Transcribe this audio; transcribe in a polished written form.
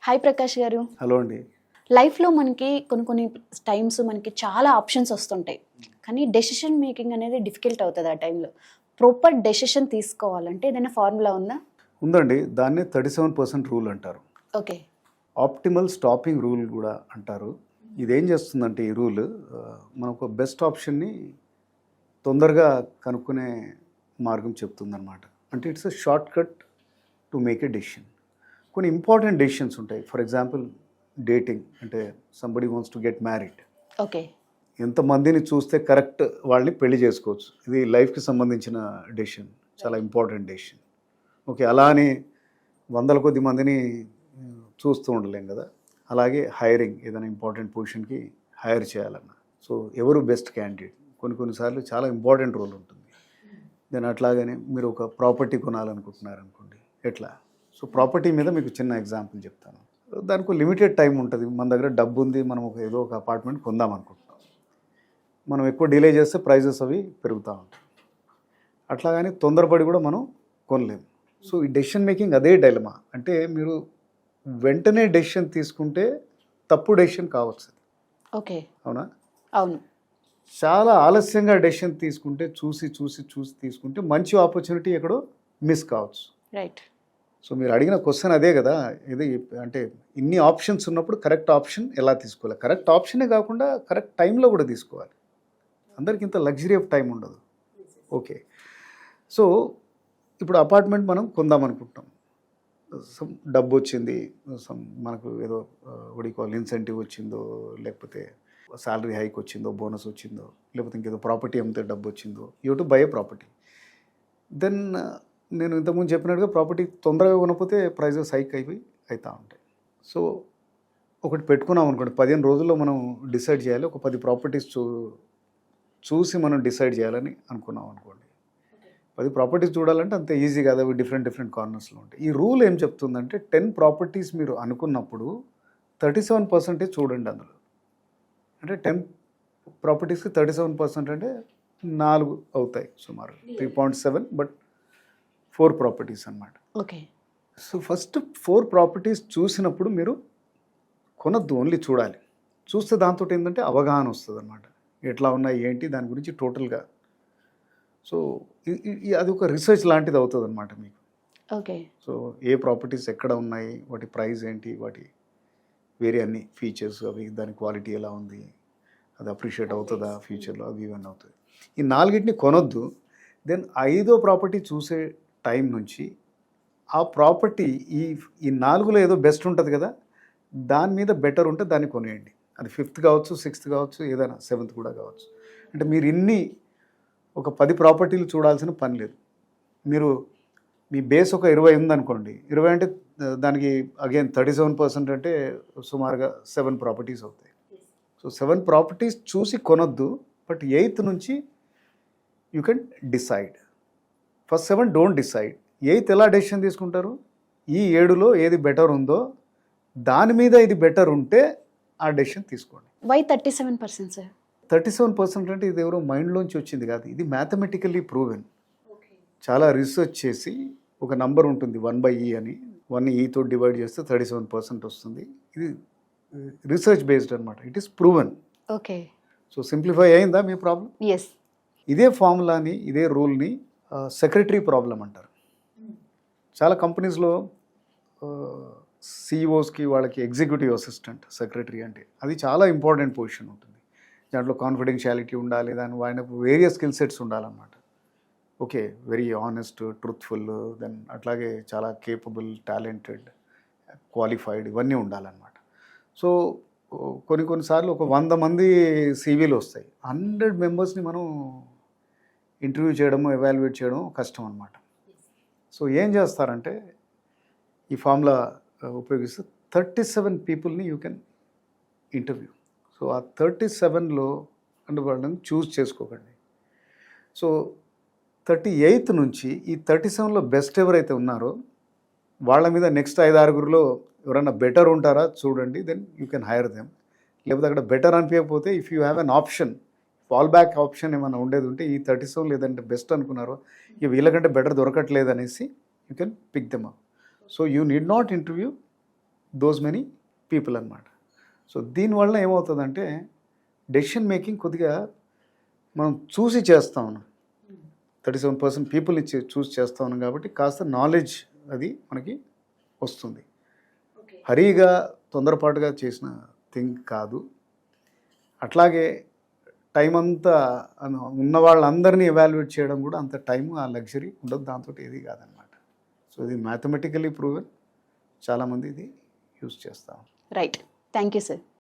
Hi Prakash గారు. Hello అండి. లైఫ్‌లో మనకి కొన్ని టైమ్స్ మనకి చాలా ఆప్షన్స్ వస్తుంటాయి. కానీ డెసిషన్ మేకింగ్ అనేది డిఫికల్ట్ అవుతది ఆ టైంలో. ప్రాపర్ డెసిషన్ తీసుకోవాలంటే ఏదైనా ఫార్ములా ఉందా? ఉందండి. దాన్నే 37% రూల్ అంటారు. ఓకే. ఆప్టిమల్ స్టాపింగ్ రూల్ కూడా అంటారు. ఇదేం చేస్తుందంటే ఈ రూల్ మనకు బెస్ట్ ఆప్షన్ని తొందరగా కనుక్కునే మార్గం చెప్తుందన్నమాట. అంటే it's a short cut to make a decision. కొన్ని ఇంపార్టెంట్ డెసిషన్స్ ఉంటాయి. ఫర్ ఎగ్జాంపుల్ డేటింగ్, అంటే somebody wants to get married. Okay. ఎంతమందిని చూస్తే కరెక్ట్ వాళ్ళని పెళ్లి చేసుకోవచ్చు. ఇది లైఫ్కి సంబంధించిన డెసిషన్, చాలా ఇంపార్టెంట్ డెసిషన్. ఓకే, అలా అని వందల కొద్ది మందిని చూస్తూ ఉండలేం కదా. అలాగే హైరింగ్, ఏదైనా ఇంపార్టెంట్ పొజిషన్కి హైర్ చేయాలన్నా, సో ఎవరు బెస్ట్ క్యాండిడేట్ కొన్నిసార్లు చాలా ఇంపార్టెంట్ రోల్ ఉంటుంది. దెన్ అట్లాగనే మీరు ఒక ప్రాపర్టీ కొనాలనుకుంటున్నారనుకోండి, ఎట్లా? సో ప్రాపర్టీ మీద మీకు చిన్న ఎగ్జాంపుల్ చెప్తాను. దానికి లిమిటెడ్ టైం ఉంటుంది. మన దగ్గర డబ్బు ఉంది, మనం ఏదో ఒక అపార్ట్మెంట్ కొందాం అనుకుంటున్నాం. మనం ఎక్కువ డిలే చేస్తే ప్రైజెస్ అవి పెరుగుతూ ఉంటాయి. అట్లాగని తొందరపడి కూడా మనం కొనలేము. సో ఈ డెసిషన్ మేకింగ్ అదే డైలమా. అంటే మీరు వెంటనే డెసిషన్ తీసుకుంటే తప్పు డెసిషన్ కావచ్చు. ఓకే. అవునా? అవును. చాలా ఆలస్యంగా డెసిషన్ తీసుకుంటే, చూసి తీసుకుంటే మంచి ఆపర్చునిటీ ఎక్కడో మిస్ కావచ్చు. రైట్. సో మీరు అడిగిన క్వశ్చన్ అదే కదా. ఇది అంటే ఇన్ని ఆప్షన్స్ ఉన్నప్పుడు కరెక్ట్ ఆప్షన్ ఎలా తీసుకోవాలి? కరెక్ట్ ఆప్షనే కాకుండా కరెక్ట్ టైంలో కూడా తీసుకోవాలి. అందరికి ఇంత లగ్జరీ ఆఫ్ టైం ఉండదు. ఓకే, సో ఇప్పుడు అపార్ట్మెంట్ మనం కొందాం అనుకుంటాం. డబ్బు వచ్చింది, మనకు ఏదో ఉడికోవాలి ఇన్సెంటివ్ వచ్చిందో, లేకపోతే శాలరీ హైక్ వచ్చిందో, బోనస్ వచ్చిందో, లేకపోతే ఇంకేదో ప్రాపర్టీ అమ్మితే డబ్బు వచ్చిందో, you to buy a property. Then నేను ఇంతకుముందు చెప్పినట్టుగా ప్రాపర్టీ తొందరగా కొనకపోతే ప్రైజెస్ హైక్ అవుతూ ఉంటాయి. సో ఒకటి పెట్టుకున్నాం అనుకోండి, 15 రోజుల్లో మనం డిసైడ్ చేయాలి. ఒక 10 ప్రాపర్టీస్ చూసి మనం డిసైడ్ చేయాలని అనుకున్నాం అనుకోండి. 10 ప్రాపర్టీస్ చూడాలంటే అంత ఈజీ కాదు, అవి డిఫరెంట్ కార్నర్స్లో ఉంటాయి. ఈ రూల్ ఏం చెప్తుందంటే 10 ప్రాపర్టీస్ మీరు అనుకున్నప్పుడు 37% చూడండి అందులో. అంటే 10 ప్రాపర్టీస్కి 37% అంటే 4 అవుతాయి సుమారు, 3.7, బట్ 4 ప్రాపర్టీస్ అన్నమాట. ఓకే. సో ఫస్ట్ 4 ప్రాపర్టీస్ చూసినప్పుడు మీరు కొనద్దు, ఓన్లీ చూడాలి. చూస్తే దాంతో ఏంటంటే అవగాహన వస్తుంది అన్నమాట. ఎట్లా ఉన్నాయి ఏంటి దాని గురించి టోటల్గా. సో అది ఒక రీసెర్చ్ లాంటిది అవుతుంది అన్నమాట మీకు. ఓకే. సో ఏ ప్రాపర్టీస్ ఎక్కడ ఉన్నాయి, వాటి ప్రైస్ ఏంటి, వాటి వేరే అన్ని ఫీచర్స్, అవి దాని క్వాలిటీ ఎలా ఉంది, అది అప్రిషియేట్ అవుతుందా ఫ్యూచర్లో, అవి ఇవన్నీ అవుతుంది. ఈ 4ని కొనొద్దు. దెన్ 5వ ప్రాపర్టీ చూసే టైం నుంచి ఆ ప్రాపర్టీ ఈ 4లో ఏదో బెస్ట్ ఉంటుంది కదా, దాని మీద బెటర్ ఉంటే దాన్ని కొనేయండి. అది 5th కావచ్చు, 6th కావచ్చు, ఏదైనా 7th కూడా కావచ్చు. అంటే మీరు ఒక 10 ప్రాపర్టీలు చూడాల్సిన పని లేదు. మీరు మీ బేస్ ఒక 20 ఉందనుకోండి, 20 అంటే దానికి అగైన్ 37% అంటే సుమారుగా 7 ప్రాపర్టీస్ అవుతాయి. సో 7 ప్రాపర్టీస్ చూసి కొనొద్దు. బట్ 8th నుంచి you can decide. First 7 don't decide. 8th ఎలా డెసిషన్ తీసుకుంటారు? ఈ 7లో ఏది బెటర్ ఉందో దాని మీద ఇది బెటర్ ఉంటే ఆ డెసిషన్ తీసుకోండి. Why 37% sir? 37% అంటే ఇది ఎవరో మైండ్లోంచి వచ్చింది కాదు, ఇది మ్యాథమెటికల్లీ ప్రూవెన్. చాలా రీసెర్చ్ చేసి ఒక నంబర్ ఉంటుంది 1/e అని, 1/e డివైడ్ చేస్తే 37% వస్తుంది. ఇది రీసెర్చ్ బేస్డ్ అనమాట. It is proven. Okay. So simplify అయిందా మీ ప్రాబ్లం? ఎస్. ఇదే ఫార్ములాని, ఇదే రూల్ని సెక్రటరీ ప్రాబ్లం అంటారు. చాలా కంపెనీస్లో సిఇఓస్కి వాళ్ళకి ఎగ్జిక్యూటివ్ అసిస్టెంట్ సెక్రటరీ అంటే అది చాలా ఇంపార్టెంట్ పొజిషన్ ఉంటుంది. దాంట్లో కాన్ఫిడెన్షియాలిటీ ఉండాలి, దాని ఆయన వేరియస్ స్కిల్ సెట్స్ ఉండాలన్నమాట. Okay, very honest, truthful, then అట్లాగే చాలా కేపబుల్, టాలెంటెడ్, క్వాలిఫైడ్, ఇవన్నీ ఉండాలన్నమాట. సో కొన్నిసార్లు ఒక 100 మంది సివిలు వస్తాయి. 100 మెంబర్స్ని మనం ఇంటర్వ్యూ చేయడము, ఎవాల్యుయేట్ చేయడం కష్టం అన్నమాట. సో ఏం చేస్తారంటే ఈ ఫార్ములా ఉపయోగిస్తే 37 పీపుల్ని యూ కెన్ ఇంటర్వ్యూ. సో ఆ 37లో అంటే వాళ్ళని చూస్ చేసుకోకండి. సో 38th నుంచి ఈ 37లో బెస్ట్ ఎవరైతే ఉన్నారో వాళ్ళ మీద నెక్స్ట్ 5-6 ఎవరైనా బెటర్ ఉంటారా చూడండి, then you can hire them. లేకపోతే అక్కడ బెటర్ అనిపించకపోతే if you have an option, fall back option ఏమైనా ఉండేది ఉంటే, ఈ 37 లేదంటే బెస్ట్ అనుకున్నారో ఇక వీళ్ళకంటే బెటర్ దొరకట్లేదు అనేసి you can pick them up. So you need not interview, those many people అనమాట. సో దీనివల్ల ఏమవుతుందంటే డెసిషన్ మేకింగ్ కొద్దిగా మనం చూసి చేస్తా ఉన్నాం. 37% పీపుల్ని చూసి చేస్తా ఉన్నాం కాబట్టి కాస్త నాలెడ్జ్ అది మనకి వస్తుంది. హరీగా తొందరపాటుగా చేసిన థింగ్ కాదు. అట్లాగే టైం అంతా ఉన్న వాళ్ళందరినీ ఎవాల్యుయేట్ చేయడం కూడా అంత టైం, ఆ లగ్జరీ ఉండదు, దాంతో ఏది కాదనమాట. సో ఇది మ్యాథమెటికలీ ప్రూవెన్, చాలామంది ఇది యూస్ చేస్తాం. Right, thank you sir.